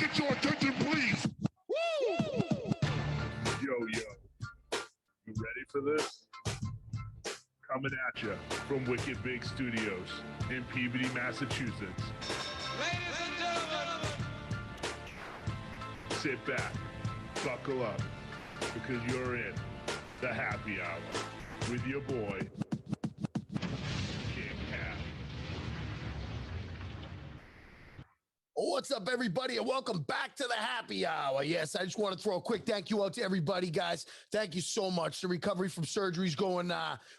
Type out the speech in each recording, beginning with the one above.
get your attention, please? Woo! Yo, you ready for this? Coming at you from Wicked Big Studios in Peabody, Massachusetts. Ladies and gentlemen, Sit back, buckle up, because you're in the happy hour with your boy, KINGHAP. What's up, everybody, and welcome back to the happy hour. Yes, I just want to throw a quick thank you out to everybody, guys. Thank you so much. The recovery from surgery is going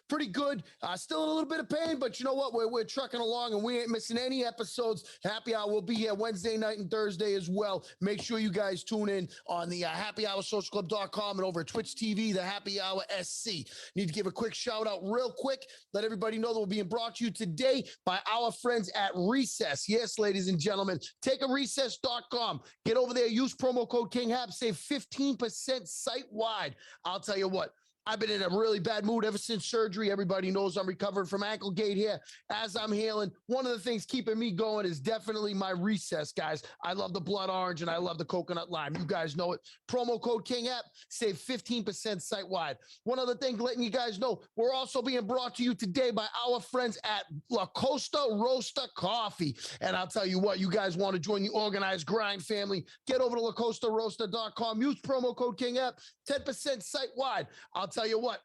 pretty good. Still in a little bit of pain, but you know what? We're trucking along, and we ain't missing any episodes. Happy hour will be here Wednesday night and Thursday as well. Make sure you guys tune in on the happyhoursocialclub.com and over at Twitch TV, the Happy Hour SC. Need to give a quick shout out real quick. Let everybody know that we're being brought to you today by our friends at Recess. Yes, ladies and gentlemen, takearecess.com. Get over there, use promo code KINGHAP, save 15% site-wide. I'll tell you what, I've been in a really bad mood ever since surgery. Everybody knows I'm recovering from ankle gate here. As I'm healing, one of the things keeping me going is definitely my Recess, guys. I love the blood orange and I love the coconut lime. You guys know it. Promo code KINGHAP, save 15% site-wide. One other thing, letting you guys know, we're also being brought to you today by our friends at La Costa Roaster Coffee. And I'll tell you what, you guys want to join the organized grind family, get over to lacostaroaster.com, use promo code KINGHAP, 10% site-wide. I'll tell you what,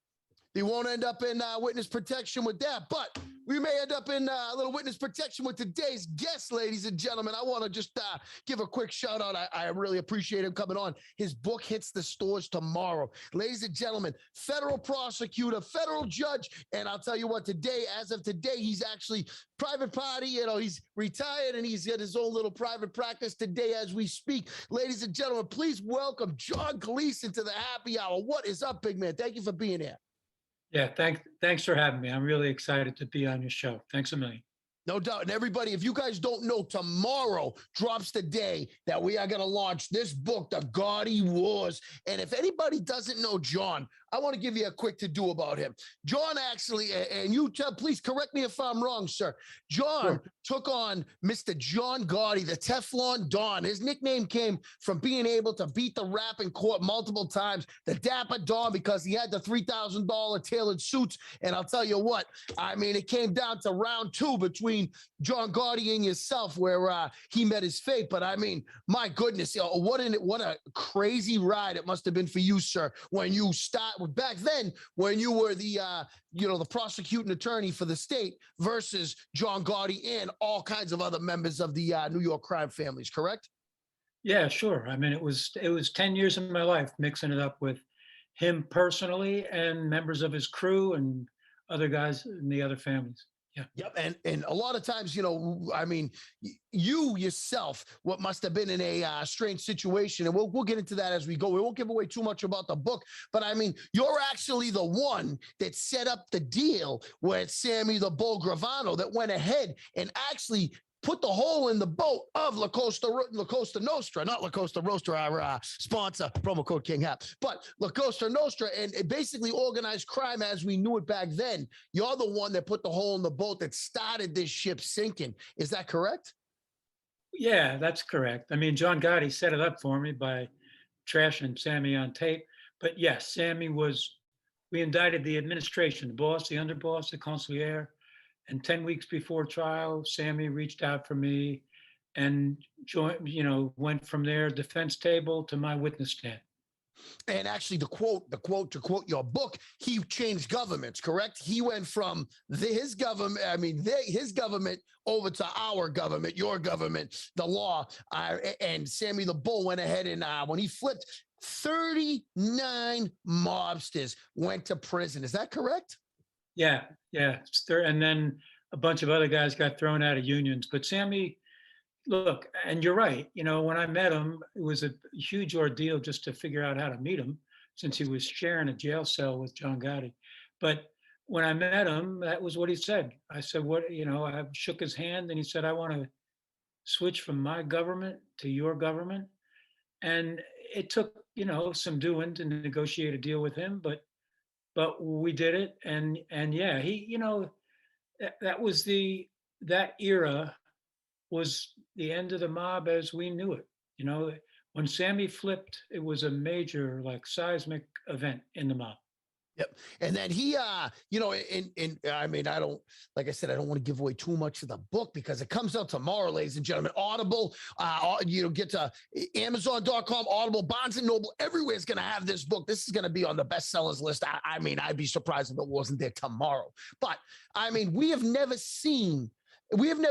they won't end up in witness protection with that, but we may end up in a little witness protection with today's guest, ladies and gentlemen. I want to just give a quick shout out. I really appreciate him coming on. His book hits the stores tomorrow. Ladies and gentlemen, federal prosecutor, federal judge, and I'll tell you what, today, as of today, he's actually private party. You know, he's retired and he's got his own little private practice today as we speak. Ladies and gentlemen, please welcome John Gleeson to the happy hour. What is up, big man? Thank you for being here. Yeah, thanks for having me. I'm really excited to be on your show. Thanks a million. No doubt. And everybody, if you guys don't know, tomorrow drops the day that we are going to launch this book, The Gotti Wars. And if anybody doesn't know John, I want to give you a quick to-do about him. John actually, and you please correct me if I'm wrong, sir. John took on Mr. John Gotti, the Teflon Don. His nickname came from being able to beat the rap in court multiple times, the Dapper Don, because he had the $3,000 tailored suits. And I'll tell you what, I mean, it came down to round two between John Gotti and yourself, where he met his fate. But I mean, my goodness, what a crazy ride it must have been for you, sir, when you back then, when you were the the prosecuting attorney for the state versus John Gotti and all kinds of other members of the New York crime families, correct? Yeah, sure. I mean, it was 10 years of my life mixing it up with him personally and members of his crew and other guys in the other families. Yeah. Yep. And a lot of times, I mean, you yourself, what must have been in a strange situation, and we'll get into that as we go. We won't give away too much about the book, but I mean, you're actually the one that set up the deal with Sammy the Bull Gravano that went ahead and actually put the hole in the boat of La Costa Nostra, not La Costa Roaster, our sponsor, promo code KINGHAP, but La Costa Nostra, and it basically organized crime as we knew it back then. You're the one that put the hole in the boat that started this ship sinking. Is that correct? Yeah, that's correct. I mean, John Gotti set it up for me by trashing Sammy on tape. But yes, we indicted the administration, the boss, the underboss, the consigliere. And 10 weeks before trial, Sammy reached out for me and went from their defense table to my witness stand. And actually, to quote your book, he changed governments, correct? He went from his government over to our government, your government, the law. And Sammy the Bull went ahead and when he flipped, 39 mobsters went to prison. Is that correct? Yeah. And then a bunch of other guys got thrown out of unions. But Sammy, look, and you're right. When I met him, it was a huge ordeal just to figure out how to meet him since he was sharing a jail cell with John Gotti. But when I met him, that was what he said. I said, I shook his hand and he said, I want to switch from my government to your government. And it took, some doing to negotiate a deal with him, but we did it. And yeah, he, that era was the end of the mob as we knew it. You know, when Sammy flipped, it was a major, like, seismic event in the mob. Yep. And then he, I mean, I don't, like I said, I don't want to give away too much of the book because it comes out tomorrow, ladies and gentlemen. Audible, get to Amazon.com, Audible, Barnes and Noble, everywhere is going to have this book. This is going to be on the bestsellers list. I mean, I'd be surprised if it wasn't there tomorrow. But I mean, we have never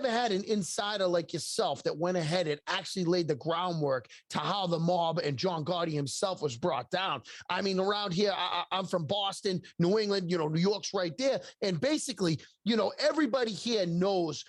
had an insider like yourself that went ahead and actually laid the groundwork to how the mob and John Gotti himself was brought down. I mean, around here, I'm from Boston, New England, New York's right there. And basically, everybody here knows,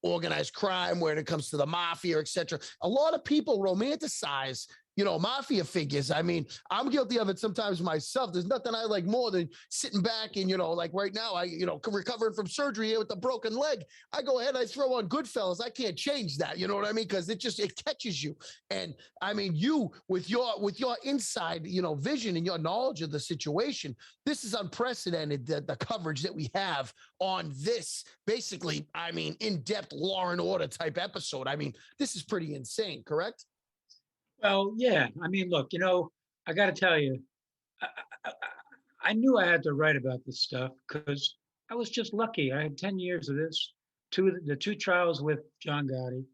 organized crime when it comes to the mafia, et cetera. A lot of people romanticize mafia figures. I mean, I'm guilty of it sometimes myself. There's nothing I like more than sitting back and, like right now, recovering from surgery here with a broken leg. I go ahead, I throw on Goodfellas. I can't change that. You know what I mean? Because it catches you. And I mean, you with your inside, vision and your knowledge of the situation, this is unprecedented, the coverage that we have on this, basically, I mean, in-depth Law and Order type episode. I mean, this is pretty insane, correct? Well, yeah. I mean, look, I got to tell you, I, I, I knew I had to write about this stuff because I was just lucky. I had 10 years of this, the two trials with John Gotti.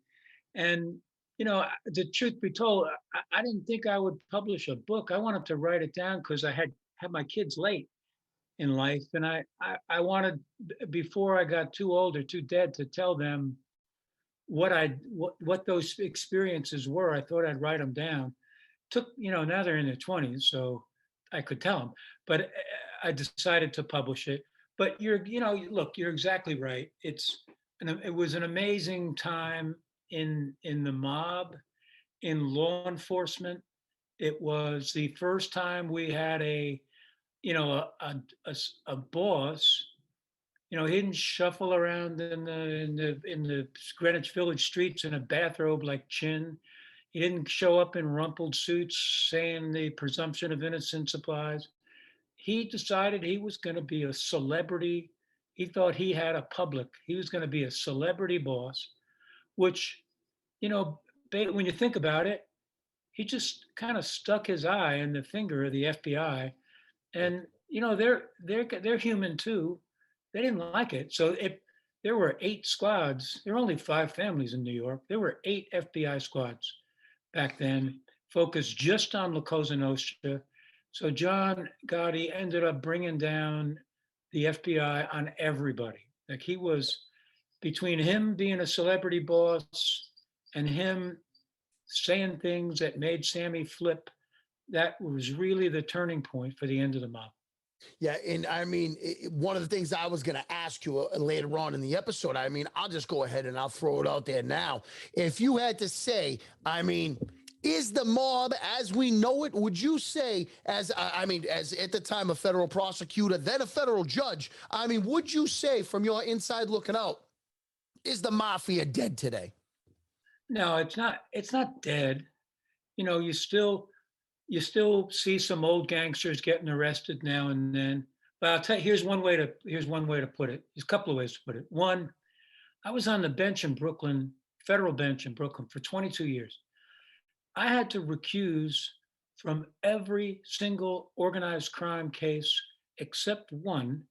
And, the truth be told, I didn't think I would publish a book. I wanted to write it down because I had my kids late in life. And I wanted, before I got too old or too dead, to tell them what those experiences were. I thought I'd write them down. Now they're in their 20s, so I could tell them. But I decided to publish it. But look, you're exactly right. It was an amazing time in the mob, in law enforcement. It was the first time we had a boss. He didn't shuffle around in the Greenwich Village streets in a bathrobe like Chin. He didn't show up in rumpled suits saying the presumption of innocence applies. He decided he was going to be a celebrity. He thought he had a public. He was going to be a celebrity boss, which, when you think about it, he just kind of stuck his eye in the finger of the FBI. And, they're human too. They didn't like it. So if there were 8 squads, there were only 5 families in New York. There were 8 FBI squads back then, focused just on La Cosa Nostra. So John Gotti ended up bringing down the FBI on everybody. Like, he was, between him being a celebrity boss and him saying things that made Sammy flip, that was really the turning point for the end of the mob. Yeah, and I mean, one of the things I was going to ask you later on in the episode, I mean, I'll just go ahead and I'll throw it out there now. If you had to say, I mean, is the mob as we know it, would you say, as at the time a federal prosecutor, then a federal judge, I mean, would you say from your inside looking out, is the mafia dead today? No, it's not. It's not dead. You still see some old gangsters getting arrested now and then. But I'll tell you, here's one way to put it. There's a couple of ways to put it. One, I was on the bench in Brooklyn, federal bench in Brooklyn, for 22 years. I had to recuse from every single organized crime case except one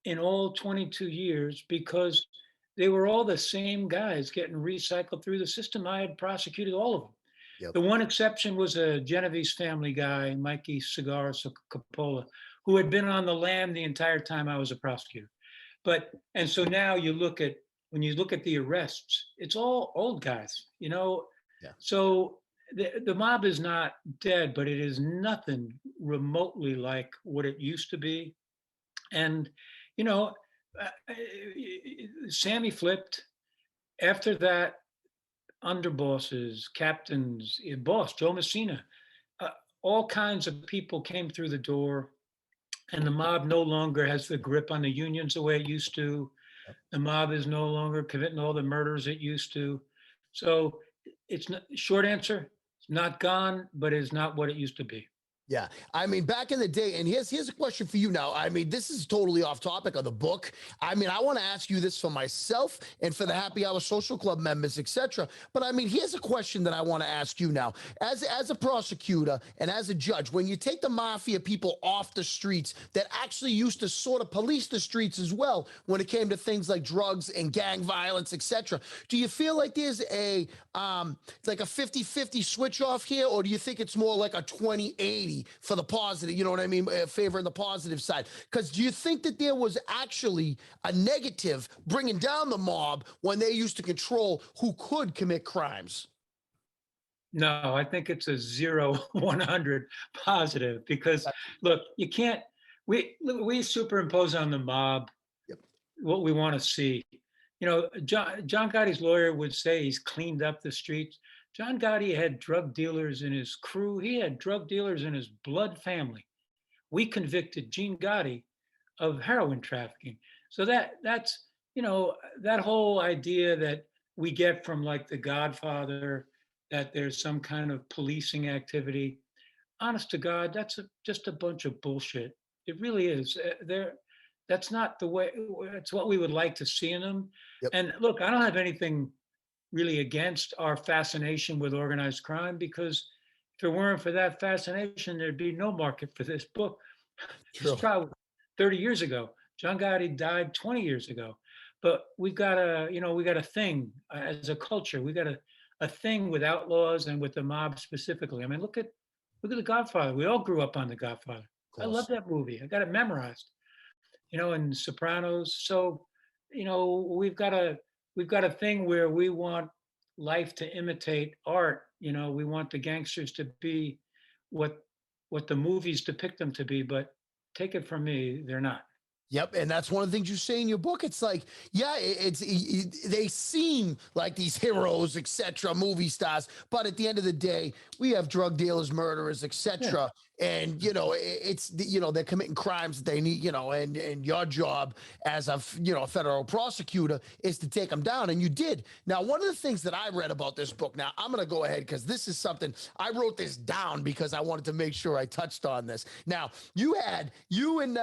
in all 22 years because they were all the same guys getting recycled through the system. I had prosecuted all of them. Yep. The one exception was a Genovese family guy, Mikey Cigaris Coppola, who had been on the lam the entire time I was a prosecutor. And so now when you look at the arrests, it's all old guys, Yeah. So the mob is not dead, but it is nothing remotely like what it used to be. And, Sammy flipped. After that, underbosses, captains, boss, Joe Messina, all kinds of people came through the door, and the mob no longer has the grip on the unions the way it used to. The mob is no longer committing all the murders it used to. So it's not, short answer, it's not gone, but it's not what it used to be. Yeah. I mean, back in the day, and here's a question for you now. I mean, this is totally off topic of the book. I mean, I want to ask you this for myself and for the Happy Hour Social Club members, etc. But I mean, here's a question that I want to ask you now. As a prosecutor and as a judge, when you take the mafia people off the streets that actually used to sort of police the streets as well when it came to things like drugs and gang violence, etc., do you feel like there's a like a 50-50 switch off here, or do you think it's more like a 20-80 for the positive, you know what I mean, favoring the positive side? Because do you think that there was actually a negative bringing down the mob when they used to control who could commit crimes? No, I think it's a 0-100 positive because look, you can't, we superimpose on the mob Yep. what we want to see. You know, John Gotti's lawyer would say he's cleaned up the streets. John Gotti had drug dealers in his crew. He had drug dealers in his blood family. We convicted Gene Gotti of heroin trafficking. So that's, you know, that whole idea that we get from like The Godfather, that there's some kind of policing activity. Honest to God, that's just a bunch of bullshit. It really is. That's not the way. It's what we would like to see in them. Yep. And look, I don't have anything really against our fascination with organized crime because if it weren't for that fascination, there'd be no market for this book. True. This trial 30 years ago. John Gotti died 20 years ago. But we've got we got a thing as a culture. We got a thing with outlaws and with the mob specifically. I mean, look at The Godfather. We all grew up on The Godfather. I love that movie. I got it memorized. You know, and Sopranos. So, you know, we've got a thing where we want life to imitate art. You know, we want the gangsters to be what the movies depict them to be, but take it from me, they're not. Yep, and that's one of the things you say in your book. It's like, yeah, they seem like these heroes, etc., movie stars, but at the end of the day, we have drug dealers, murderers, etc., and you know, it's you know, they're committing crimes that they need, you know, and your job as a federal prosecutor is to take them down, and you did. Now, one of the things that I read about this book, now I'm going to go ahead because this is something I wrote this down because I wanted to make sure I touched on this. Now, you and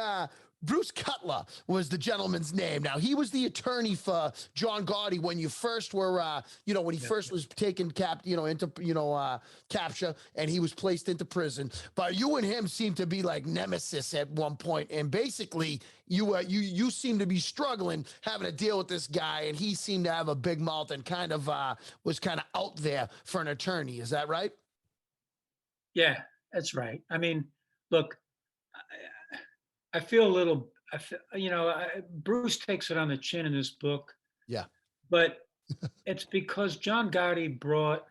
Bruce Cutler was the gentleman's name. Now, he was the attorney for John Gotti when you first were, when he first was taken into capture and he was placed into prison. But you and him seemed to be like nemesis at one point, and basically you seemed to be struggling having to deal with this guy, and he seemed to have a big mouth and kind of was kind of out there for an attorney. Is that right? Yeah, that's right. I mean, look, I feel a little, Bruce takes it on the chin in this book. Yeah. But it's because John Gotti brought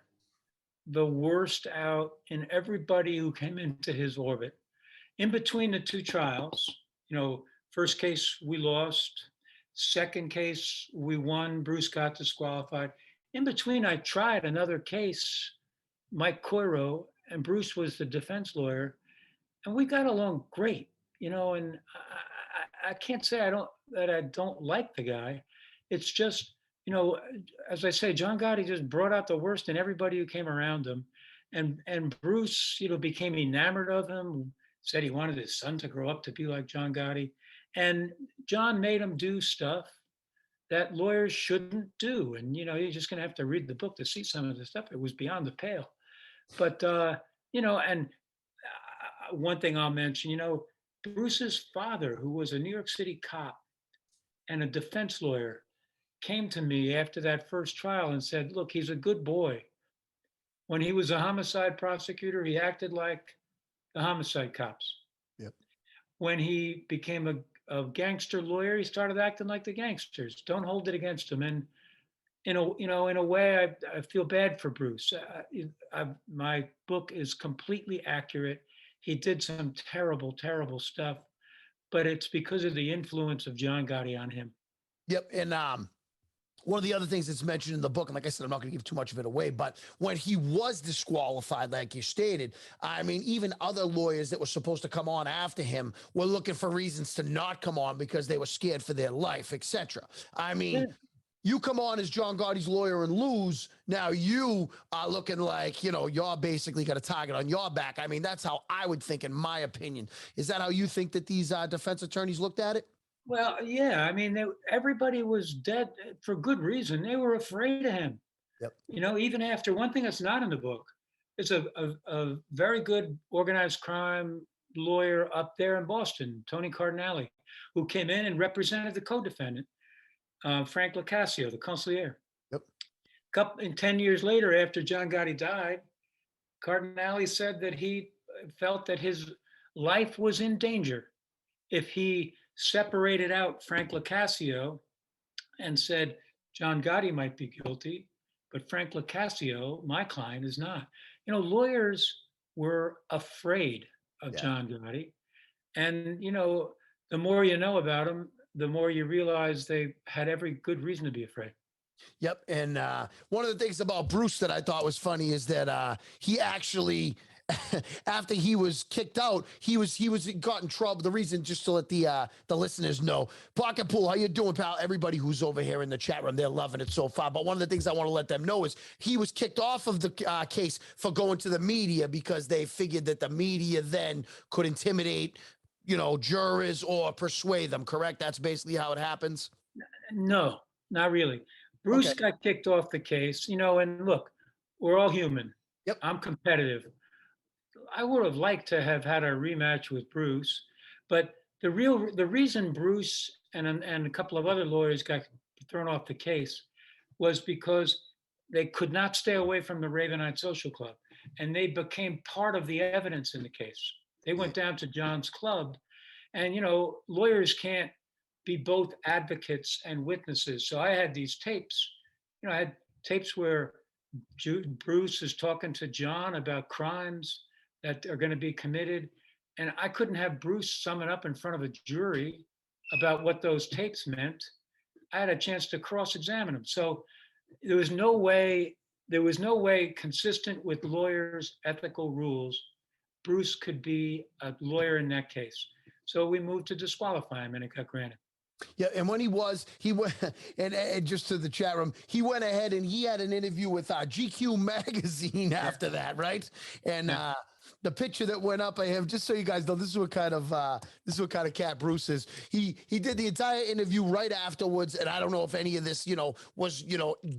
the worst out in everybody who came into his orbit. In between the two trials, first case we lost, second case we won, Bruce got disqualified. In between, I tried another case, Mike Coiro, and Bruce was the defense lawyer, and we got along great. And I can't say I don't like the guy. It's just, as I say, John Gotti just brought out the worst in everybody who came around him. And Bruce, became enamored of him, said he wanted his son to grow up to be like John Gotti. And John made him do stuff that lawyers shouldn't do. And, you're just going to have to read the book to see some of the stuff. It was beyond the pale. But, and one thing I'll mention, Bruce's father, who was a New York City cop and a defense lawyer, came to me after that first trial and said, look, he's a good boy. When he was a homicide prosecutor, he acted like the homicide cops. Yep. When he became a gangster lawyer, he started acting like the gangsters. Don't hold it against him. And in a way, I feel bad for Bruce. My book is completely accurate. He did some terrible, terrible stuff, but it's because of the influence of John Gotti on him. Yep. And one of the other things that's mentioned in the book, and like I said, I'm not going to give too much of it away, but when he was disqualified, like you stated, I mean, even other lawyers that were supposed to come on after him were looking for reasons to not come on because they were scared for their life, etc. I mean, you come on as John Gotti's lawyer and lose, now you are looking like, you're basically got a target on your back. I mean, that's how I would think, in my opinion. Is that how you think that these defense attorneys looked at it? Well, yeah, I mean, everybody was dead for good reason. They were afraid of him. Yep. Even after one thing that's not in the book is a very good organized crime lawyer up there in Boston, Tony Cardinale, who came in and represented the co-defendant, Frank Locascio, the consigliere. Yep. 10 years later, after John Gotti died, Cardinale said that he felt that his life was in danger if he separated out Frank Locascio and said, John Gotti might be guilty, but Frank Locascio, my client, is not. Lawyers were afraid of John Gotti. And, the more you know about him, the more you realize they had every good reason to be afraid. Yep. And one of the things about Bruce that I thought was funny is that he actually, after he was kicked out, he got in trouble. The reason, just to let the listeners know, Pocket Pool, how you doing, pal? Everybody who's over here in the chat room, they're loving it so far. But one of the things I want to let them know is he was kicked off of the case for going to the media because they figured that the media then could intimidate, jurors or persuade them. Correct? That's basically how it happens. No, not really. Bruce got kicked off the case, and look, we're all human. Yep. I'm competitive. I would have liked to have had a rematch with Bruce, but the reason Bruce and a couple of other lawyers got thrown off the case was because they could not stay away from the Ravenite Social Club, and they became part of the evidence in the case. They went down to John's club, and lawyers can't be both advocates and witnesses. So I had these tapes. I had tapes where Bruce is talking to John about crimes that are going to be committed. And I couldn't have Bruce sum it up in front of a jury about what those tapes meant. I had a chance to cross-examine him. So there was no way consistent with lawyers' ethical rules, Bruce could be a lawyer in that case. So we moved to disqualify him, and it got granted. Yeah, and when he went, and just to the chat room, he went ahead and he had an interview with GQ magazine after that, right? And the picture that went up, I have, just so you guys know, this is what kind of cat Bruce is. He did the entire interview right afterwards, and I don't know if any of this, was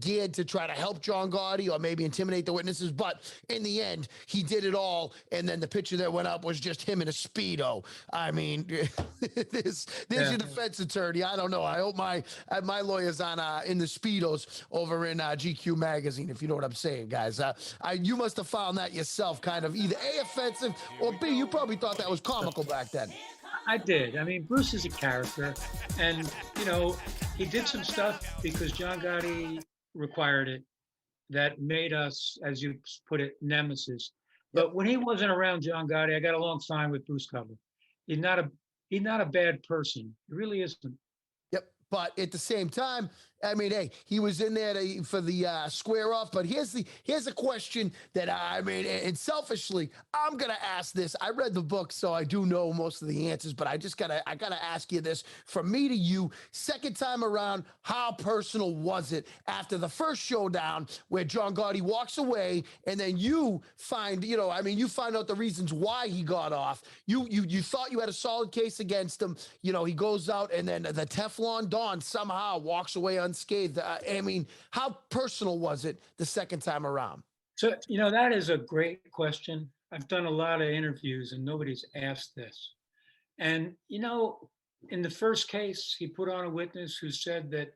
geared to try to help John Gotti or maybe intimidate the witnesses, but in the end, he did it all. And then the picture that went up was just him in a Speedo. I mean, there's your defense attorney. I don't know. I hope my lawyer's on in the Speedos over in GQ magazine, if you know what I'm saying, guys. You must have found that yourself, kind of either A, offensive, or B, you probably thought that was comical back then. I did. I mean, Bruce is a character, and he did some stuff because John Gotti required it that made us, as you put it, nemesis. But when he wasn't around John Gotti, I got along fine with Bruce Cover. He's not a bad person. He really isn't. Yep. But at the same time, I mean, hey, he was in there for the square off. But here's a question that and selfishly, I'm gonna ask this. I read the book, so I do know most of the answers. But I gotta ask you this, from me to you. Second time around, how personal was it after the first showdown where John Gotti walks away, and then you find, you find out the reasons why he got off. You thought you had a solid case against him. He goes out, and then the Teflon Don somehow walks away unscathed. I mean, how personal was it the second time around? So, that is a great question. I've done a lot of interviews and nobody's asked this. And, in the first case, he put on a witness who said that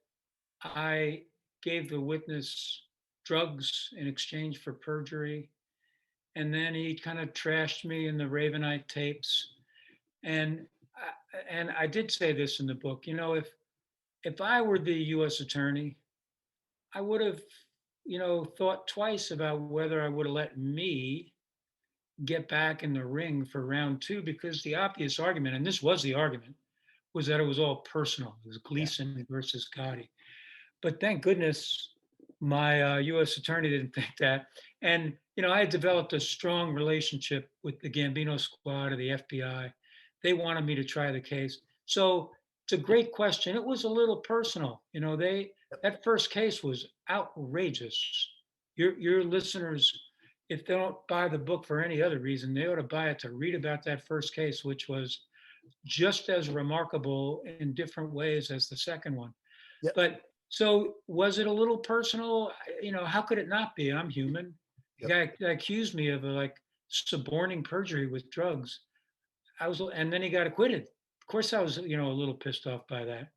I gave the witness drugs in exchange for perjury. And then he kind of trashed me in the Ravenite tapes. And I did say this in the book, if I were the U.S. attorney, I would have, thought twice about whether I would have let me get back in the ring for round two, because the obvious argument, and this was the argument, was that it was all personal. It was Gleeson versus Gotti. But thank goodness my U.S. attorney didn't think that. And, I had developed a strong relationship with the Gambino squad of the FBI. They wanted me to try the case. So it's a great question. It was a little personal. You know, that first case was outrageous. Your listeners, if they don't buy the book for any other reason, they ought to buy it to read about that first case, which was just as remarkable in different ways as the second one. Yep. But so was it a little personal? You know, how could it not be? I'm human. The guy accused me of like suborning perjury with drugs. And then he got acquitted. Of course, I was, a little pissed off by that.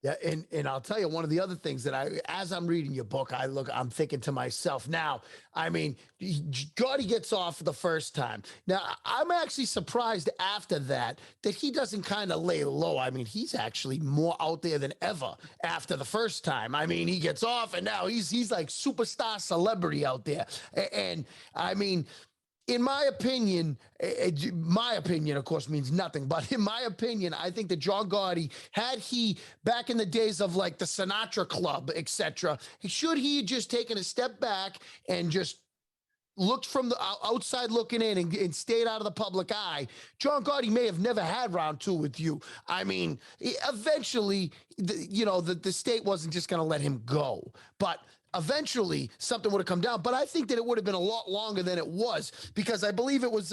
Yeah, and I'll tell you one of the other things that as I'm reading your book, I'm thinking to myself now. I mean, Gotti gets off the first time. Now I'm actually surprised after that he doesn't kind of lay low. I mean, he's actually more out there than ever after the first time. I mean, he gets off and now he's like superstar celebrity out there. And I mean, in my opinion, of course, means nothing, but in my opinion, I think that John Gotti, had he, back in the days of like the Sinatra Club, etc., should he just taken a step back and just looked from the outside looking in and stayed out of the public eye, John Gotti may have never had round two with you. I mean, eventually, the state wasn't just going to let him go, but eventually something would have come down. But I think that it would have been a lot longer than it was, because I believe it was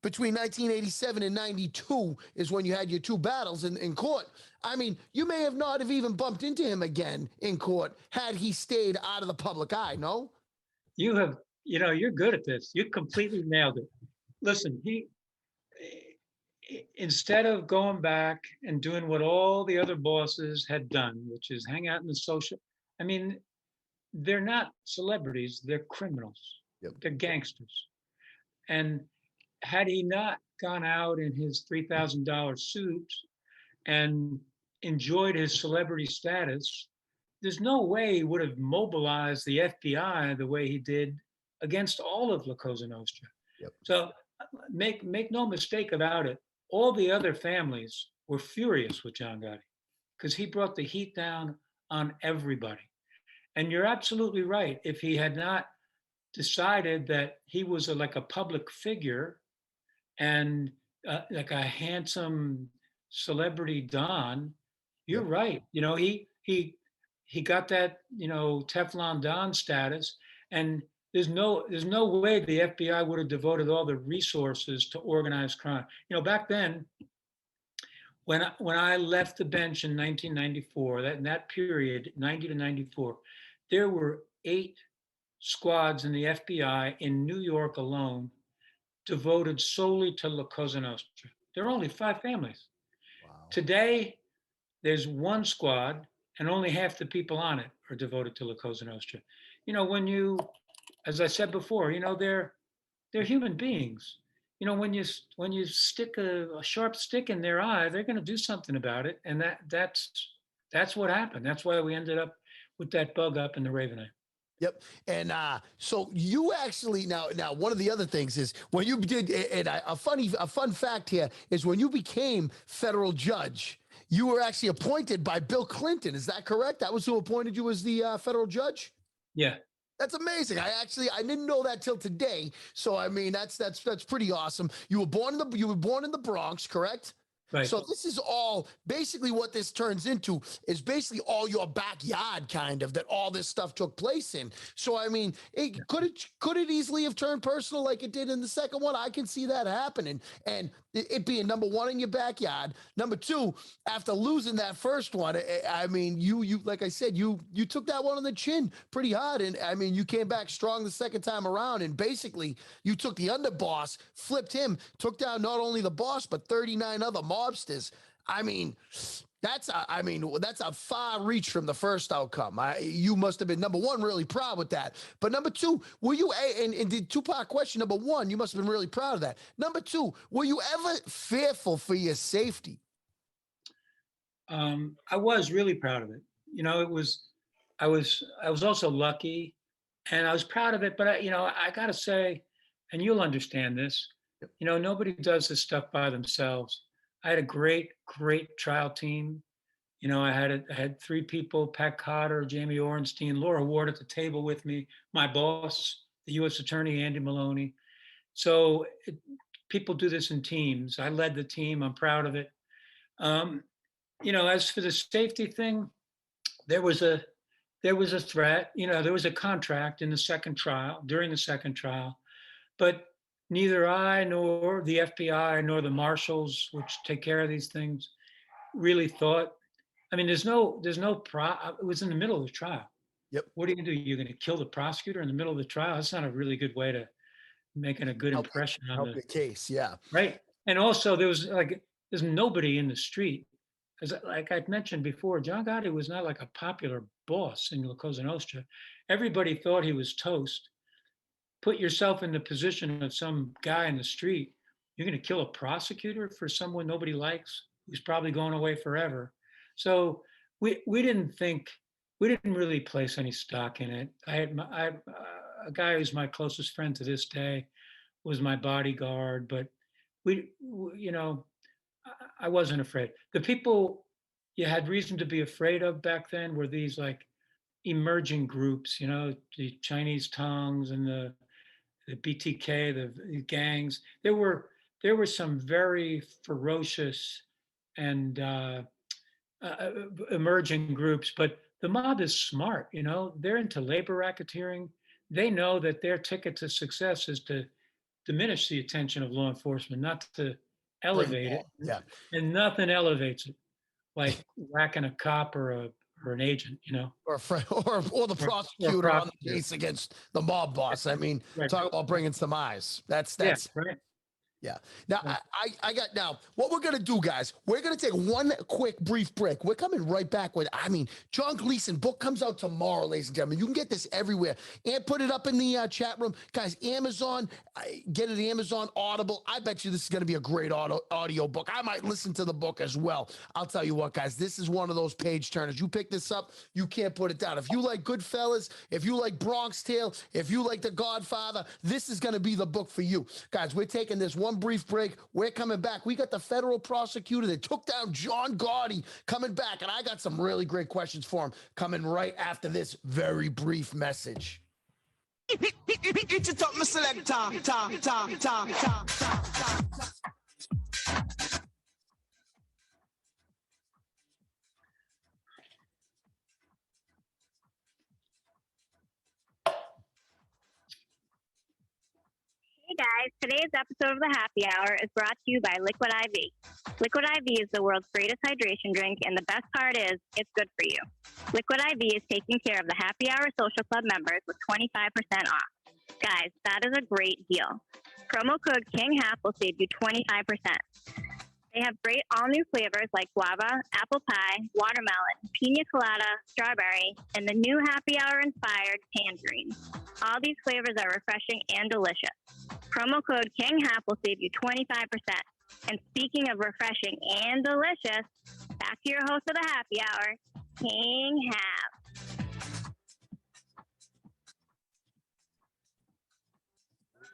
between 1987 and 92 is when you had your two battles in court. I mean, you may have not have even bumped into him again in court had he stayed out of the public eye, no? You're good at this. You completely nailed it. Listen, instead of going back and doing what all the other bosses had done, which is hang out in the social, I mean, they're not celebrities, they're criminals. Yep. They're gangsters. And had he not gone out in his $3,000 suit and enjoyed his celebrity status, there's no way he would have mobilized the FBI the way he did against all of La Cosa Nostra. Yep. So make no mistake about it, all the other families were furious with John Gotti because he brought the heat down on everybody. And you're absolutely right. If he had not decided that he was like a public figure and like a handsome celebrity Don, you're right. He got that, Teflon Don status, and there's no way the FBI would have devoted all the resources to organized crime. Back then, when I left the bench in 1994, that period, 90 to 94, there were 8 squads in the FBI in New York alone devoted solely to La Cosa Nostra. There are only 5 families. Wow. Today, there's 1 squad and only half the people on it are devoted to La Cosa Nostra. When you, as I said before, they're human beings. When you stick a sharp stick in their eye, they're going to do something about it. And that's what happened. That's why we ended up with that bug up in the Raven Eye. Yep. And so you actually now one of the other things is when you did, and a fun fact here is when you became federal judge, you were actually appointed by Bill Clinton. Is that correct? That was who appointed you as the federal judge? Yeah. That's amazing. I didn't know that till today. So I mean, that's pretty awesome. You were born in the Bronx, correct? Right. So this is all basically what this turns into is basically all your backyard kind of that all this stuff took place in. So, I mean, could it easily have turned personal like it did in the second one? I can see that happening. And it being number 1 in your backyard. Number 2, after losing that first one, I mean, you like I said, you took that one on the chin pretty hard. And I mean, you came back strong the second time around. And basically you took the underboss, flipped him, took down not only the boss, but 39 other mobsters. I mean, that's a far reach from the first outcome. You must have been, number 1, really proud with that. But number 2, were you, and the 2-part question, number 1, you must have been really proud of that. Number 2, were you ever fearful for your safety? I was really proud of it. I was also lucky and I was proud of it, but I got to say, and you'll understand this, nobody does this stuff by themselves. I had a great trial team. I had 3 people: Pat Cotter, Jamie Orenstein, Laura Ward at the table with me, my boss, the U.S. Attorney, Andy Maloney. So people do this in teams. I led the team. I'm proud of it. as for the safety thing, there was a threat. There was a contract in the second trial, during the second trial, but neither I nor the FBI nor the marshals, which take care of these things, really thought. I mean, there's no it was in the middle of the trial. Yep. What are you going to do? You're going to kill the prosecutor in the middle of the trial? That's not a really good way to making a good impression on the case. Yeah. Right. And also there's nobody in the street. As like I'd mentioned before, John Gotti was not like a popular boss in La Cosa Nostra. Everybody thought he was toast. Put yourself in the position of some guy in the street. You're going to kill a prosecutor for someone nobody likes, who's probably going away forever. So we didn't really place any stock in it. I had a guy who's my closest friend to this day was my bodyguard, but I wasn't afraid. The people you had reason to be afraid of back then were these like emerging groups, the Chinese tongues and the BTK, the gangs. There were some very ferocious and emerging groups, but the mob is smart. They're into labor racketeering. They know that their ticket to success is to diminish the attention of law enforcement, not to elevate it. Yeah. And nothing elevates it like whacking a cop or an agent, or the prosecutor on the case against the mob boss. I mean, talk about bringing some eyes. That's right. Yeah. Now, now what we're going to do, guys, we're going to take one quick brief break. We're coming right back with, John Gleeson book comes out tomorrow, ladies and gentlemen. You can get this everywhere and put it up in the chat room. Guys, Amazon, get it Amazon, Audible. I bet you this is going to be a great audio book. I might listen to the book as well. I'll tell you what, guys, this is one of those page turners. You pick this up, you can't put it down. If you like Goodfellas, if you like Bronx Tale, if you like The Godfather, this is going to be the book for you. Guys, we're taking this one brief break. We're coming back. We got the federal prosecutor that took down John Gotti coming back, and I got some really great questions for him coming right after this very brief message. It's a top selector. Hey guys, today's episode of the Happy Hour is brought to you by Liquid IV. Liquid IV is the world's greatest hydration drink, and the best part is it's good for you. Liquid IV is taking care of the Happy Hour Social Club members with 25% off. Guys, that is a great deal. Promo code KINGHAP will save you 25%. They have great all-new flavors like guava, apple pie, watermelon, pina colada, strawberry, and the new Happy Hour-inspired tangerine. All these flavors are refreshing and delicious. Promo code KINGHAP will save you 25%. And speaking of refreshing and delicious, back to your host of the Happy Hour, KINGHAP.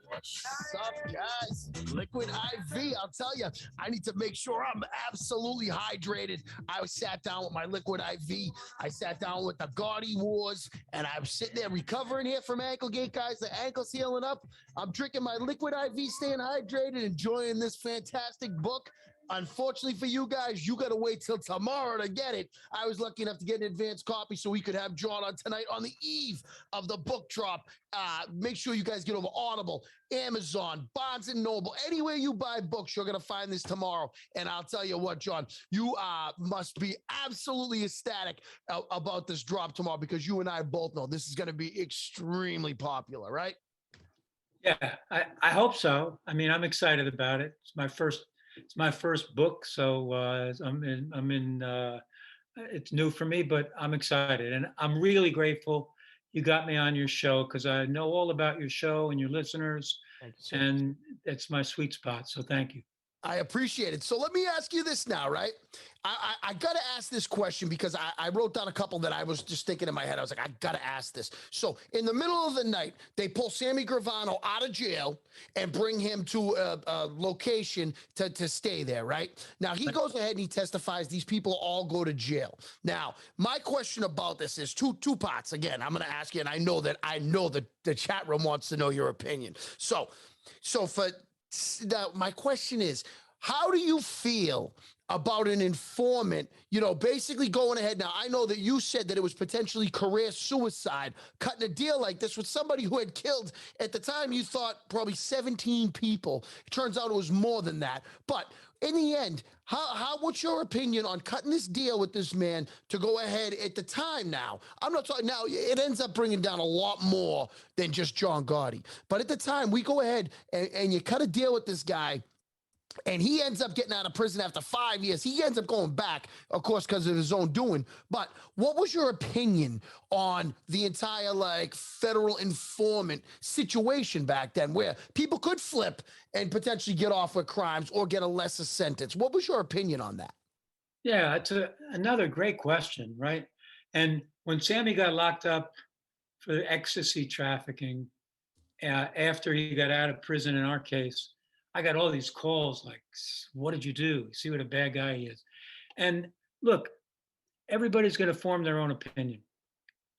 What's up, guys? Liquid IV. I'll tell you, I need to make sure I'm absolutely hydrated. I sat down with my Liquid IV. I sat down with the Gotti Wars, and I was sitting there recovering here from ankle gate, guys. The ankle's healing up. I'm drinking my Liquid IV, staying hydrated, enjoying this fantastic book. Unfortunately for you guys, you got to wait till tomorrow to get it. I was lucky enough to get an advance copy so we could have John on tonight on the eve of the book drop. Make sure you guys get over Audible, Amazon, Barnes & Noble. Anywhere you buy books, you're going to find this tomorrow. And I'll tell you what, John, you must be absolutely ecstatic about this drop tomorrow, because you and I both know this is going to be extremely popular, right? Yeah, I hope so. I mean, I'm excited about it. It's my first book, so it's new for me, but I'm excited, and I'm really grateful you got me on your show, because I know all about your show and your listeners, and it's my sweet spot. So thank you. I appreciate it. So let me ask you this now, right? I got to ask this question because I wrote down a couple that I was just thinking in my head. I was like, I got to ask this. So in the middle of the night, they pull Sammy Gravano out of jail and bring him to a location to stay there, right? Now, he goes ahead and he testifies. These people all go to jail. Now, my question about this is two parts. Again, I'm going to ask you, and I know that the chat room wants to know your opinion. So my question is, how do you feel about an informant, basically going ahead. Now, I know that you said that it was potentially career suicide, cutting a deal like this with somebody who had killed, at the time you thought probably 17 people. It turns out it was more than that. But in the end, what's your opinion on cutting this deal with this man to go ahead at the time now? I'm not talking now, it ends up bringing down a lot more than just John Gotti. But at the time, we go ahead and you cut a deal with this guy, and he ends up getting out of prison after 5 years. He ends up going back, of course, because of his own doing. But what was your opinion on the entire federal informant situation back then, where people could flip and potentially get off with crimes or get a lesser sentence? What was your opinion on that? Yeah, it's another great question, right? And when Sammy got locked up for ecstasy trafficking, after he got out of prison in our case, I got all these calls like, what did you do? See what a bad guy he is. And look, everybody's going to form their own opinion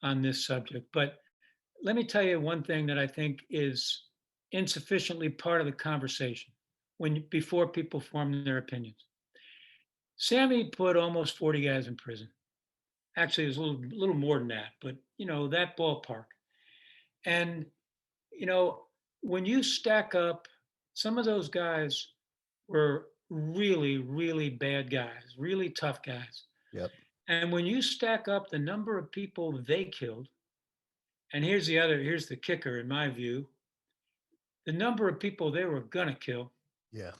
on this subject. But let me tell you one thing that I think is insufficiently part of the conversation before people form their opinions. Sammy put almost 40 guys in prison. Actually, it was a little more than that, but that ballpark. And when you stack up, some of those guys were really, really bad guys, really tough guys. Yep. And when you stack up the number of people they killed, and here's the kicker in my view, the number of people they were gonna kill, yeah,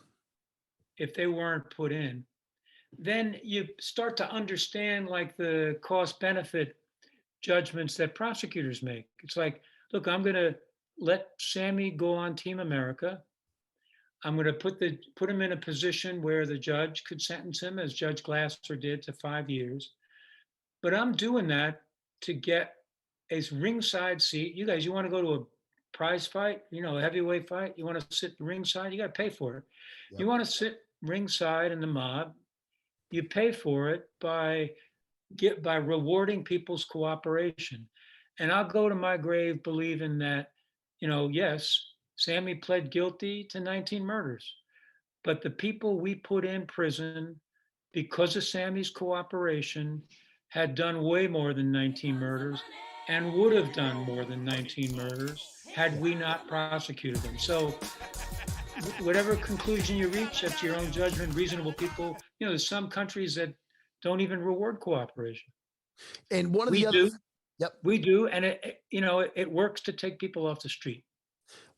if they weren't put in, then you start to understand the cost benefit judgments that prosecutors make. It's like, look, I'm gonna let Sammy go on Team America. I'm going to put him in a position where the judge could sentence him, as Judge Glasser did, to 5 years. But I'm doing that to get a ringside seat. You guys, you want to go to a prize fight, a heavyweight fight? You want to sit ringside? You got to pay for it. Yep. You want to sit ringside in the mob? You pay for it by rewarding people's cooperation. And I'll go to my grave believing that, yes, Sammy pled guilty to 19 murders, but the people we put in prison because of Sammy's cooperation had done way more than 19 murders and would have done more than 19 murders had we not prosecuted them. So whatever conclusion you reach, that's your own judgment. Reasonable people, there's some countries that don't even reward cooperation. And one of the other, yep, we do, and it works to take people off the street.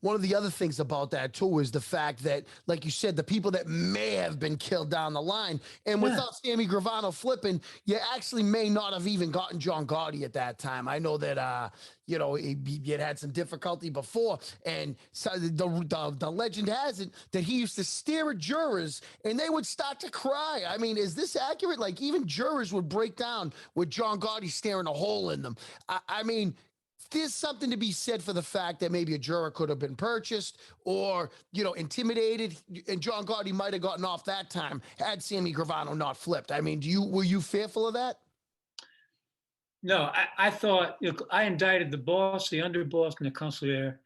One of the other things about that too is the fact that, like you said, the people that may have been killed down the line, and without Sammy Gravano flipping, you actually may not have even gotten John Gotti at that time. I know that he had some difficulty before, and so the legend has it that he used to stare at jurors and they would start to cry. I mean, is this accurate? Like, even jurors would break down with John Gotti staring a hole in them. I mean, there's something to be said for the fact that maybe a juror could have been purchased or, intimidated, and John Gotti might have gotten off that time had Sammy Gravano not flipped. I mean, were you fearful of that? No, I thought, I indicted the boss, the underboss, and the consigliere,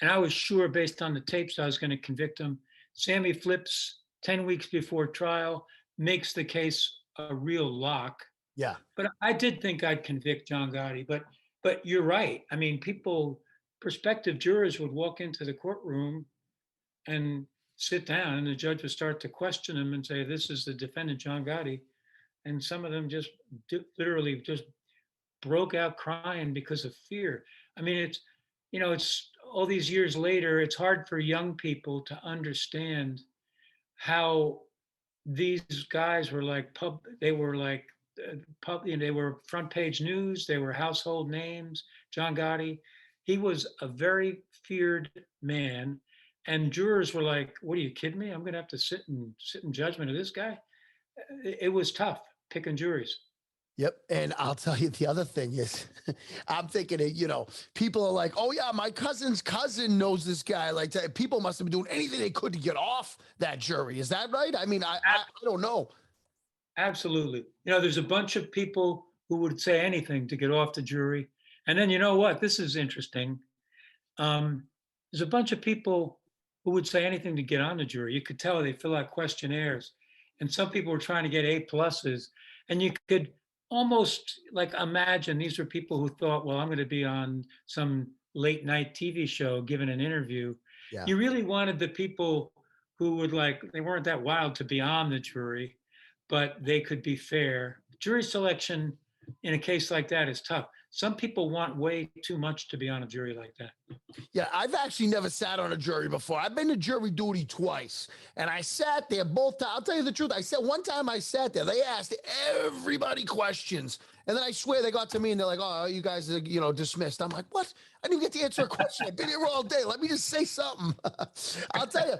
and I was sure based on the tapes I was going to convict him. Sammy flips 10 weeks before trial, makes the case a real lock. Yeah. But I did think I'd convict John Gotti, but you're right. I mean, prospective jurors would walk into the courtroom and sit down, and the judge would start to question them and say, this is the defendant, John Gotti. And some of them just literally just broke out crying because of fear. I mean, it's all these years later, it's hard for young people to understand how these guys were they were front page news, they were household names. John Gotti, he was a very feared man, and jurors were like, what, are you kidding me? I'm gonna have to sit in judgment of this guy? It was tough picking juries. Yep. And I'll tell you, the other thing is, I'm thinking that, people are like, oh yeah, my cousin's cousin knows this guy. Like, people must have been doing anything they could to get off that jury. Is that right? I mean, I don't know. Absolutely. There's a bunch of people who would say anything to get off the jury. And then, you know what? This is interesting. There's a bunch of people who would say anything to get on the jury. You could tell they fill out questionnaires. and some people were trying to get A pluses, and you could almost like imagine these were people who thought, well, I'm going to be on some late night TV show giving an interview. Yeah. You really wanted the people who would like, they weren't that wild to be on the jury, but they could be fair. Jury selection in a case like that is tough. Some people want way too much to be on a jury like that. Yeah, I've actually never sat on a jury before. I've been to jury duty twice, and I sat there both times. I'll tell you the truth. One time I sat there, they asked everybody questions, and then I swear they got to me and they're like, "Oh, you guys are, dismissed." I'm like, "What? I didn't even get to answer a question. I've been here all day. Let me just say something." I'll tell you,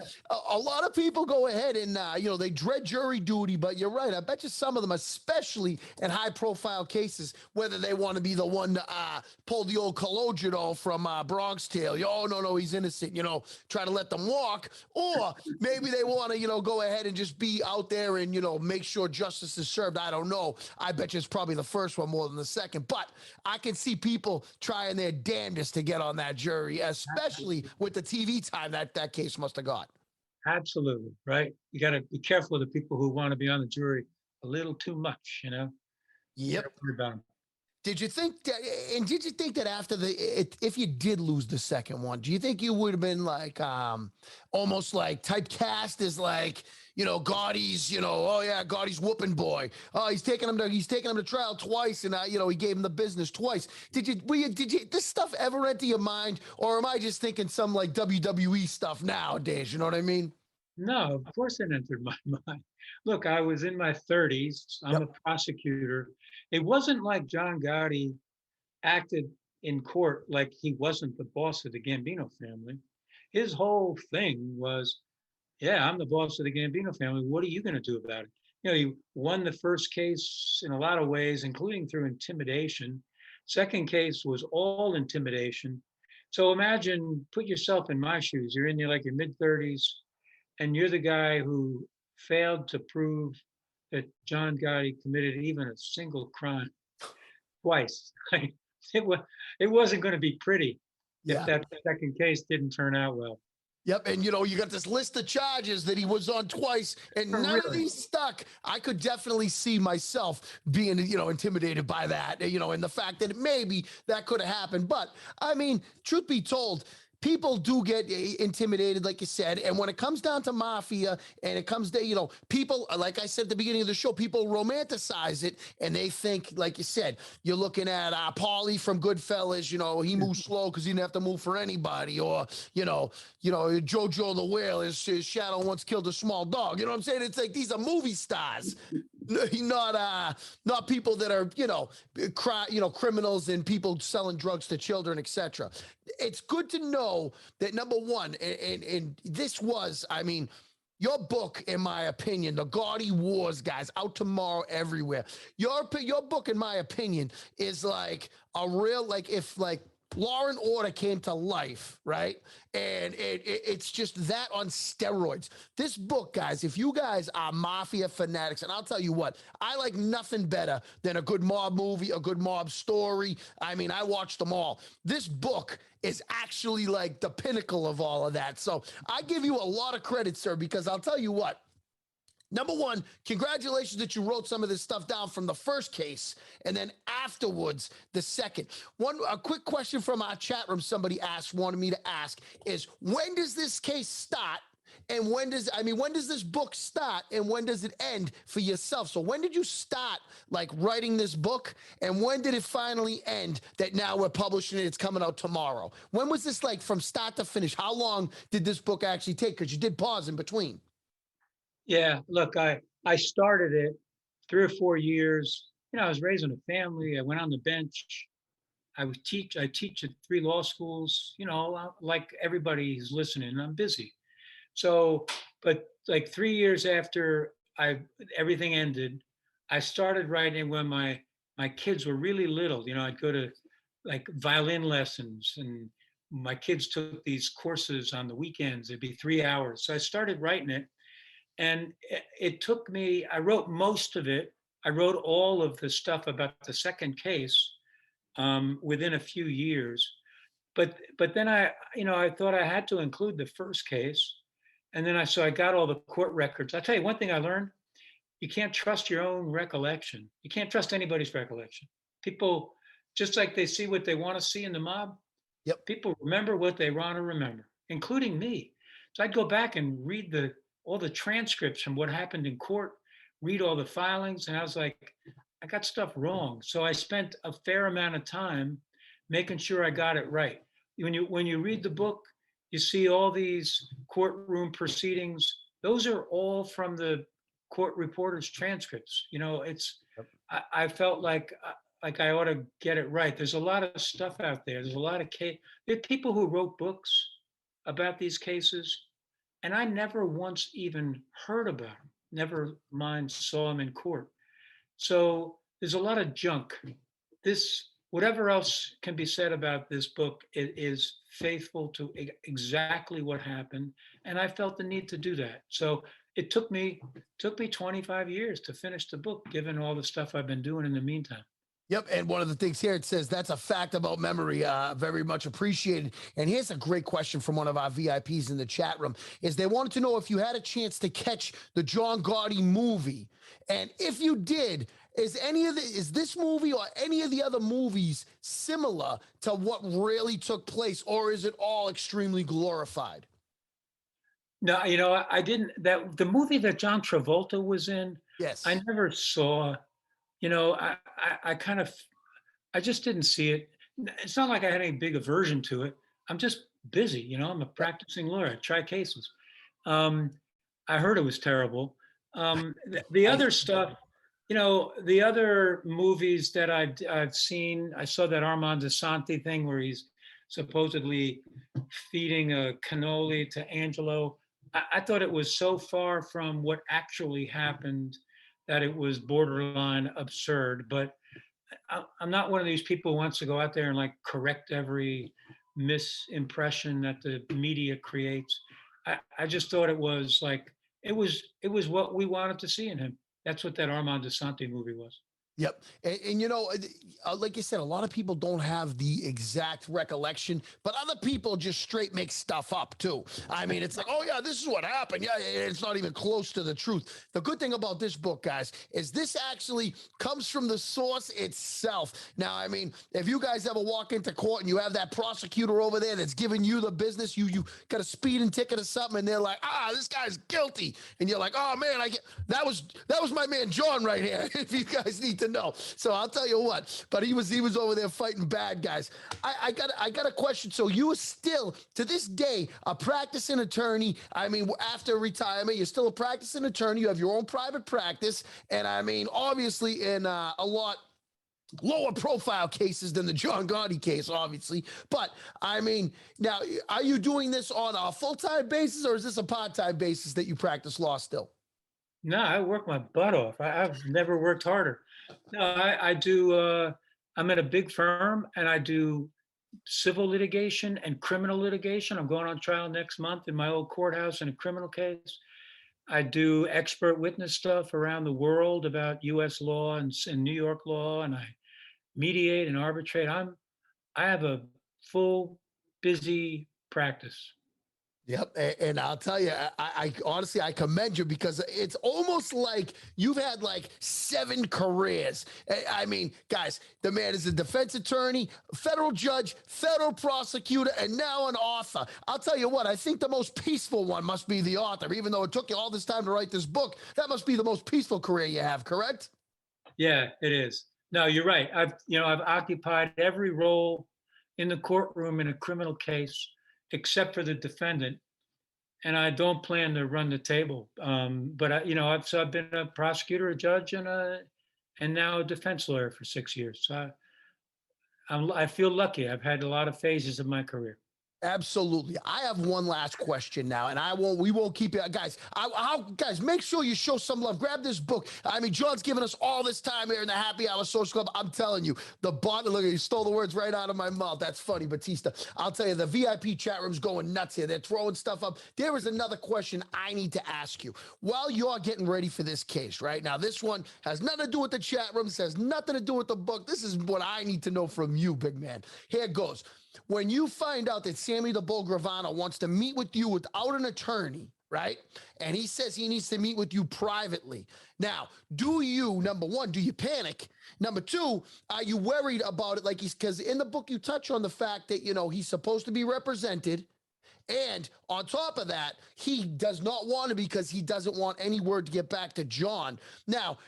a lot of people go ahead and, they dread jury duty, but you're right. I bet you some of them, especially in high-profile cases, whether they want to be the one to pull the old Cologeno from Bronx Tale, oh, no, he's innocent, try to let them walk, or maybe they want to, go ahead and just be out there and, make sure justice is served. I don't know. I bet you it's probably the first one more than the second, but I can see people trying their damnedest to get on that jury, especially with the TV time that case must have got. Absolutely, right? You got to be careful of the people who want to be on the jury a little too much, Yep. About them. Did you think that after if you did lose the second one, do you think you would have been like almost like typecast as like, Gotti's, oh yeah, Gotti's whooping boy. Oh, he's taking him to trial twice, and he gave him the business twice. Did you this stuff ever enter your mind, or am I just thinking some like WWE stuff nowadays? You know what I mean? No, of course it entered my mind. Look, I was in my 30s. I'm a prosecutor. It wasn't like John Gotti acted in court like he wasn't the boss of the Gambino family. His whole thing was, yeah, I'm the boss of the Gambino family. What are you going to do about it? He won the first case in a lot of ways, including through intimidation. Second case was all intimidation. So imagine, put yourself in my shoes. You're in your mid-30s, and you're the guy who failed to prove that John Gotti committed even a single crime twice. It wasn't going to be pretty if that second case didn't turn out well. Yep, and you got this list of charges that he was on twice, and none of these stuck. I could definitely see myself being, intimidated by that, and the fact that maybe that could have happened. But I mean, truth be told, people do get intimidated, like you said. And when it comes down to mafia and it comes to, people, like I said at the beginning of the show, people romanticize it and they think, like you said, you're looking at Paulie from Goodfellas, he moves slow because he didn't have to move for anybody. Or, Jojo the Whale, his shadow once killed a small dog. You know what I'm saying? It's like these are movie stars. Not people that are, criminals and people selling drugs to children, etc. It's good to know that, number one, and this was, I mean, your book, in my opinion, the Gotti Wars, guys, out tomorrow everywhere. Your book, in my opinion, is like a real, like if like Law and Order came to life, right? And it's just that on steroids. This book, guys, if you guys are mafia fanatics, and I'll tell you what, I like nothing better than a good mob movie, a good mob story. I mean, I watched them all. This book is actually like the pinnacle of all of that. So I give you a lot of credit, sir, because I'll tell you what. Number one, congratulations that you wrote some of this stuff down from the first case, and then afterwards, the second. A quick question from our chat room somebody wanted me to ask is, when does this case start? And when does this book start and when does it end for yourself? So when did you start like writing this book and when did it finally end that now we're publishing it, it's coming out tomorrow? When was this like from start to finish? How long did this book actually take? Because you did pause in between. Yeah, look, I started it 3 or 4 years. I was raising a family. I went on the bench. I teach at 3 law schools, like everybody who's listening, I'm busy. So, but like 3 years after everything ended, I started writing when my kids were really little. I'd go to like violin lessons and my kids took these courses on the weekends. It'd be 3 hours. So I started writing it. And it took me, I wrote most of it. I wrote all of the stuff about the second case within a few years. But then I thought I had to include the first case. And then I got all the court records. I'll tell you one thing I learned you can't trust your own recollection. You can't trust anybody's recollection. People, just like they see what they want to see in the mob, Yep. people remember what they want to remember, including me. So I'd go back and read all the transcripts from what happened in court, read all the filings, and I was like, I got stuff wrong. So I spent a fair amount of time making sure I got it right. When you read the book, you see all these courtroom proceedings. Those are all from the court reporters' transcripts. I felt like I ought to get it right. There's a lot of stuff out there. There's a lot of there are people who wrote books about these cases, and I never once even heard about them. Never mind saw them in court. So there's a lot of junk. Whatever else can be said about this book, it is faithful to exactly what happened, and I felt the need to do that. So it took me 25 years to finish the book, given all the stuff I've been doing in the meantime. Yep, and one of the things here, it says that's a fact about memory, very much appreciated. And here's a great question from one of our VIPs in the chat room, is they wanted to know if you had a chance to catch the John Gotti movie. And if you did, is this movie or any of the other movies similar to what really took place, or is it all extremely glorified? No, I didn't. The movie that John Travolta was in, Yes. I never saw. I just didn't see it. It's not like I had any big aversion to it. I'm just busy. I'm a practicing lawyer. I try cases. I heard it was terrible. The other stuff, the other movies that I've seen, I saw that Armand DeSanti thing where he's supposedly feeding a cannoli to Angelo. I thought it was so far from what actually happened that it was borderline absurd. But I'm not one of these people who wants to go out there and correct every misimpression that the media creates. I just thought it was it was what we wanted to see in him. That's what that Armand DeSanti movie was. Yep. And like you said, a lot of people don't have the exact recollection, but other people just straight make stuff up too. I mean, it's like, oh yeah, this is what happened. Yeah, it's not even close to the truth. The good thing about this book, guys, is this actually comes from the source itself. Now, I mean, if you guys ever walk into court and you have that prosecutor over there that's giving you the business, you got a speeding ticket or something, and they're like, this guy's guilty. And you're like, oh man, that was my man John right here. If you guys need to know. So I'll tell you what, but he was over there fighting bad guys. I got a question. So you are still to this day a practicing attorney. I mean, after retirement, you're still a practicing attorney. You have your own private practice. And I mean, obviously in a lot lower profile cases than the John Gotti case, obviously. But I mean, now, are you doing this on a full-time basis or is this a part-time basis that you practice law still? No, I work my butt off. I've never worked harder. No, I do. I'm at a big firm and I do civil litigation and criminal litigation. I'm going on trial next month in my old courthouse in a criminal case. I do expert witness stuff around the world about U.S. law and New York law, and I mediate and arbitrate. I have a full, busy practice. Yep. And I'll tell you, I honestly, I commend you because it's almost like you've had 7 careers. I mean, guys, the man is a defense attorney, federal judge, federal prosecutor, and now an author. I'll tell you what, I think the most peaceful one must be the author. Even though it took you all this time to write this book, that must be the most peaceful career you have, correct? Yeah, it is. No, you're right. I've occupied every role in the courtroom in a criminal case, except for the defendant, and I don't plan to run the table. But I've been a prosecutor, a judge, and now a defense lawyer for 6 years. So I feel lucky. I've had a lot of phases of my career. Absolutely. I have one last question now, and we won't keep it, guys. Guys, make sure you show some love. Grab this book. I mean, John's given us all this time here in the Happy Hour Social Club. I'm telling you, look, he stole the words right out of my mouth. That's funny, Batista. I'll tell you, the VIP chat room's going nuts here. They're throwing stuff up. There is another question I need to ask you. While you're getting ready for this case, right now, this one has nothing to do with the chat room, has nothing to do with the book. This is what I need to know from you, big man. Here goes. When you find out that Sammy the Bull Gravano wants to meet with you without an attorney, right? And he says he needs to meet with you privately. Now, do you, number one, do you panic? Number two, are you worried about it? Like because in the book you touch on the fact that, he's supposed to be represented. And on top of that, he does not want to because he doesn't want any word to get back to John. Now,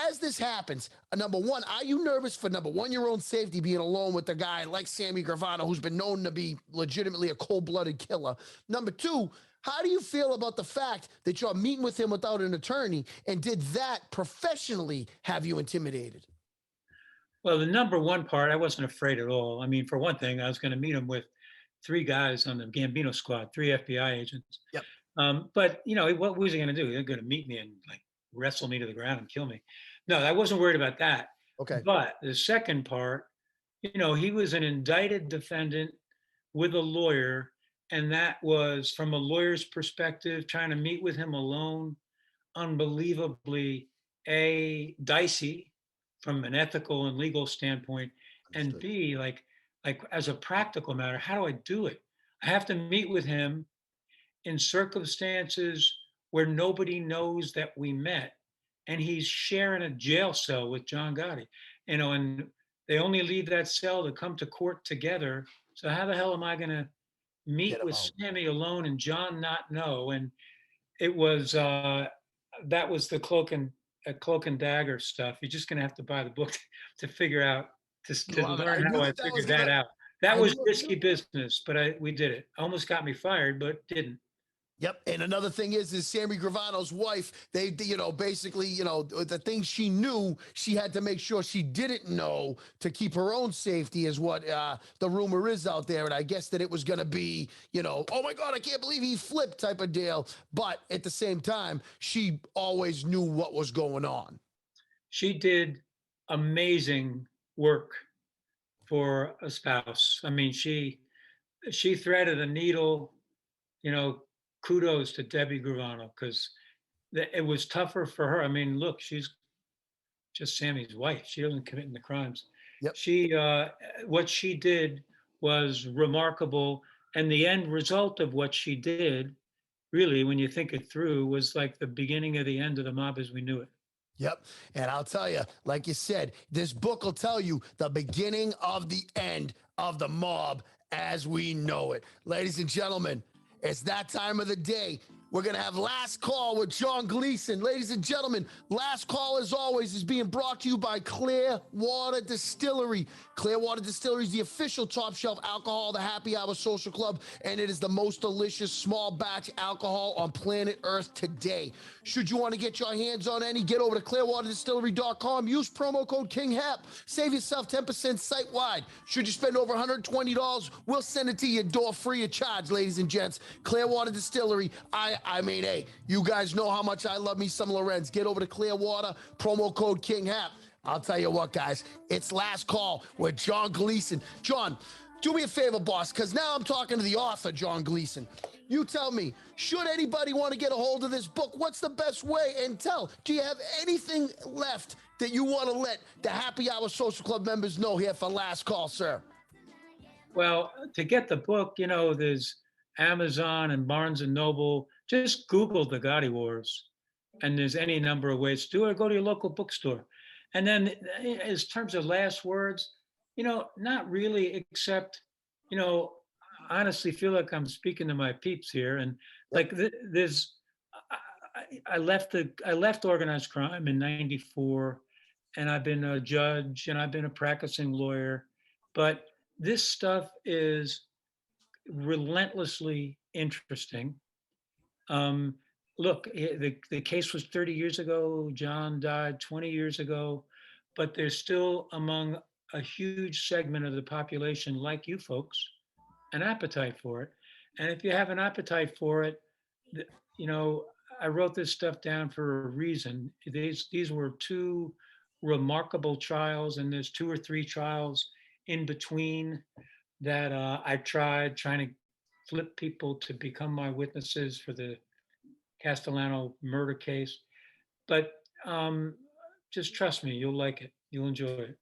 as this happens, number one, are you nervous for, number one, your own safety, being alone with a guy like Sammy Gravano, who's been known to be legitimately a cold-blooded killer? Number two, how do you feel about the fact that you're meeting with him without an attorney? And did that professionally have you intimidated? Well, the number one part, I wasn't afraid at all. I mean, for one thing, I was going to meet him with 3 guys on the Gambino squad, 3 FBI agents. Yep. But what was he going to do? They're going to meet me and like wrestle me to the ground and kill me. No, I wasn't worried about that. Okay. But the second part, he was an indicted defendant with a lawyer, and that was from a lawyer's perspective, trying to meet with him alone, unbelievably dicey from an ethical and legal standpoint, and B, like as a practical matter, how do I do it? I have to meet with him in circumstances where nobody knows that we met, and he's sharing a jail cell with John Gotti, and they only leave that cell to come to court together. So how the hell am I going to meet with Sammy alone and John not know? And it was that was the cloak and dagger stuff. You're just going to have to buy the book to figure out to learn how I figured that out. That was risky business, but we did it. Almost got me fired, but didn't. Yep. And another thing is Sammy Gravano's wife, they, basically, the things she knew, she had to make sure she didn't know to keep her own safety is what the rumor is out there. And I guess that it was going to be, oh my God, I can't believe he flipped type of deal. But at the same time, she always knew what was going on. She did amazing work for a spouse. I mean, she threaded a needle, kudos to Debbie Gravano, because it was tougher for her. I mean, look, she's just Sammy's wife. She doesn't commit the crimes. Yep. What she did was remarkable. And the end result of what she did, really, when you think it through, was like the beginning of the end of the mob as we knew it. Yep. And I'll tell you, like you said, this book will tell you the beginning of the end of the mob as we know it. Ladies and gentlemen, it's that time of the day. We're going to have Last Call with John Gleeson. Ladies and gentlemen, Last Call, as always, is being brought to you by Clearwater Distillery. Clearwater Distillery is the official top shelf alcohol of the Happy Hour Social Club, and it is the most delicious small batch alcohol on planet Earth today. Should you want to get your hands on any, get over to clearwaterdistillery.com. Use promo code KINGHAP. Save yourself 10% site-wide. Should you spend over $120, we'll send it to your door free of charge, ladies and gents. Clearwater Distillery. I mean, hey, you guys know how much I love me some Lorenz. Get over to Clearwater, promo code KINGHAP. I'll tell you what, guys, it's Last Call with John Gleeson. John, do me a favor, boss, because now I'm talking to the author, John Gleeson. You tell me, should anybody want to get a hold of this book, what's the best way? And do you have anything left that you want to let the Happy Hour Social Club members know here for Last Call, sir? Well, to get the book, there's Amazon and Barnes and Noble. Just Google the Gotti Wars, and there's any number of ways to do it, or go to your local bookstore. And then in terms of last words, not really, except, I honestly feel like I'm speaking to my peeps here. And like I left organized crime in '94, and I've been a judge and I've been a practicing lawyer, but this stuff is relentlessly interesting. Look, the case was 30 years ago. John died 20 years ago, but there's still among a huge segment of the population, like you folks, an appetite for it. And if you have an appetite for it, I wrote this stuff down for a reason. These were 2 remarkable trials, and there's 2 or 3 trials in between that I trying to flip people to become my witnesses for the Castellano murder case. But just trust me, you'll like it. You'll enjoy it.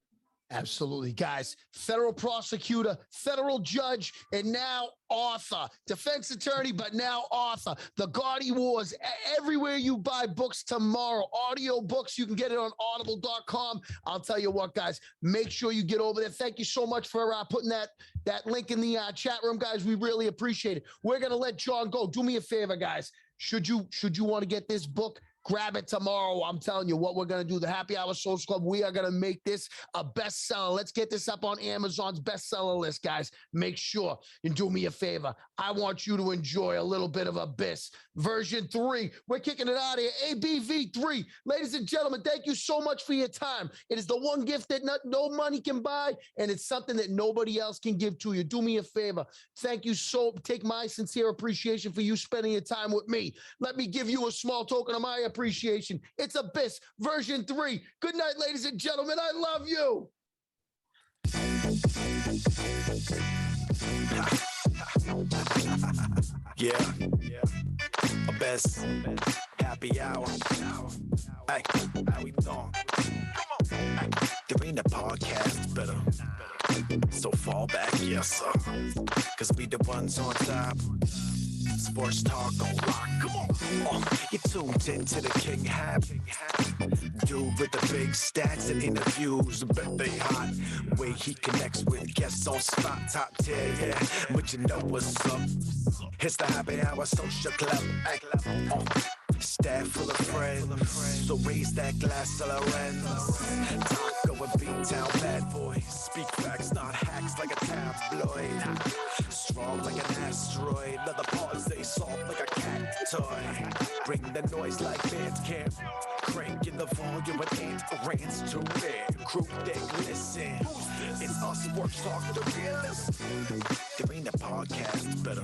Absolutely, guys. Federal prosecutor, federal judge, and now author, defense attorney, but now author. The Gotti Wars, everywhere you buy books tomorrow, audio books, you can get it on audible.com. I'll tell you what, guys, make sure you get over there. Thank you so much for putting that link in the chat room, guys. We really appreciate it. We're going to let John go. Do me a favor, guys. Should you want to get this book, grab it tomorrow. I'm telling you what we're going to do. The Happy Hour Social Club, we are going to make this a bestseller. Let's get this up on Amazon's bestseller list, guys. Make sure and do me a favor. I want you to enjoy a little bit of Abyss. Version 3. We're kicking it out of here. ABV 3. Ladies and gentlemen, thank you so much for your time. It is the one gift that no money can buy, and it's something that nobody else can give to you. Do me a favor. Thank you take my sincere appreciation for you spending your time with me. Let me give you a small token of my appreciation. It's Abyss version 3. Good night, ladies and gentlemen. I love you. Yeah. Abyss. Happy hour. Hey, how we doing? Come on. Hey, there ain't a podcast better. So fall back, yes, sir. Cause we the ones on top. Sports talk on lock. Come on. You tuned into the KINGHAP. Dude with the big stats and interviews. Bet they hot. Way he connects with guests on spot. Top tier, yeah. But you know what's up. It's the Happy Hour Social Club. Hey. Staff full of friends. So raise that glass till our ends. Taco and beat-town bad boys. Speak facts, not hacks like a tabloid. Strong like an asteroid. Leather paws, they soft like a cat toy. Bring the noise like bands camp. Cranking the volume with ant rants to rare. Crew they listen. It's us, sports talk, the realest. There ain't a podcast better.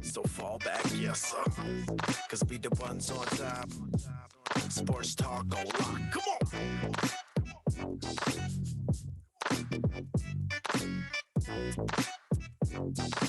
So fall back, yes sir. Cause we the ones on top. Sports talk on lock. Come on.